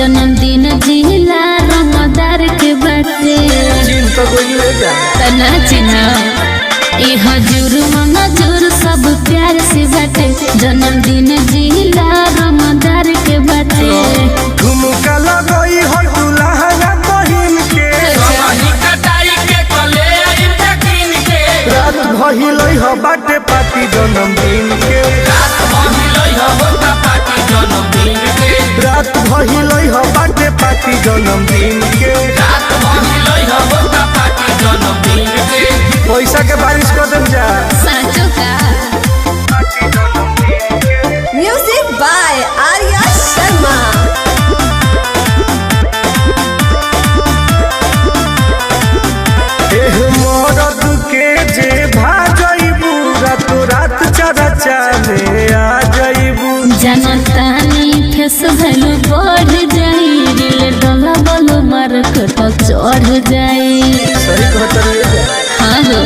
जन्मदिन जिला रमदार के बाटे तना चिन्ह ए हजूर मंगजूर सब प्यार से बाटे जन्मदिन जिला रमदार के बाटे झुमका लगई हो दुल्हा बहिन के रात भइलई हो बाटे पार्टी जन्मदिन के रात भइलई हो बाटे पार्टी जन्मदिन के पैसा के बारिश कर देम जा साचो का म्यूजिक बाय आर्या शर्मा। एह मरद के जे भाजइबू रातो रात चरचा में आ जइबू जनतानी फेस भैलू बढ़ जाई दिल डोला बोलो मार्केट चढ़ जाई सही कहत रे हाँ हो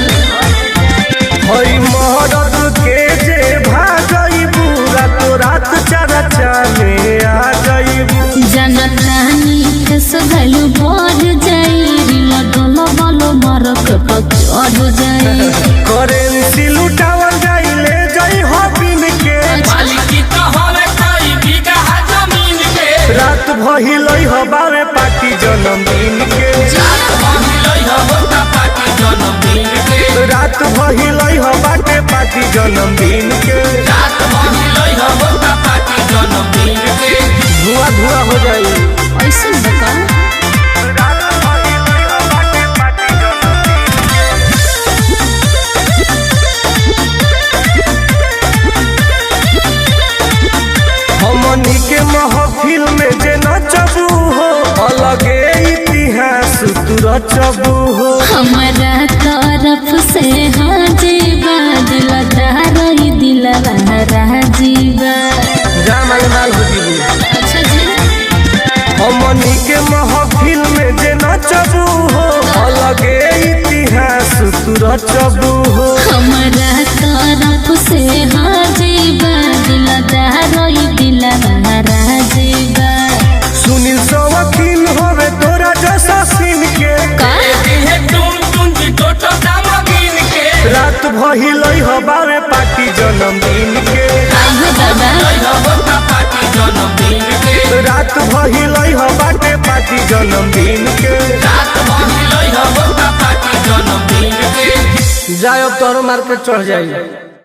हई मरद के जे भाजइबू रातो रात चरचा में आ जइबू जनतानी फेस भैलू बढ़ जाई दिल डोला बोलो मार्केट चढ़ जाई करेंसी लुटावल जाई ले जाई हो बिन के रात भइलई हो बावे पार्टी जन्मदिन के रात भइलई हो बाटे पार्टी जन्मदिन के धुआं धुआं हो जाई ऐसे बता रात भइलई हो बाटे पार्टी हमनी के महफिल में जे नचबू हो अलगे इतिहास तू रचबू हो हमारा तरफ से हाँ जीवा दिलदार दिलवा राजीवा जामल माल हो जीबू अच्छा जी हमनी के महफिल में जे नचबू हो अलगे इतिहास तू रचबू हो हमारा तरफ से हाँ जीवा दिलदार दिलवा राजीवा सुनील सवकील होवे तोरा जैसा सीन के रात भइलई हो बावे पार्टी जन्मदिन के आइयो दादा रात भइलई हो बाटे पार्टी जन्मदिन के जाए अब तोरो मार्केट चढ़ जाई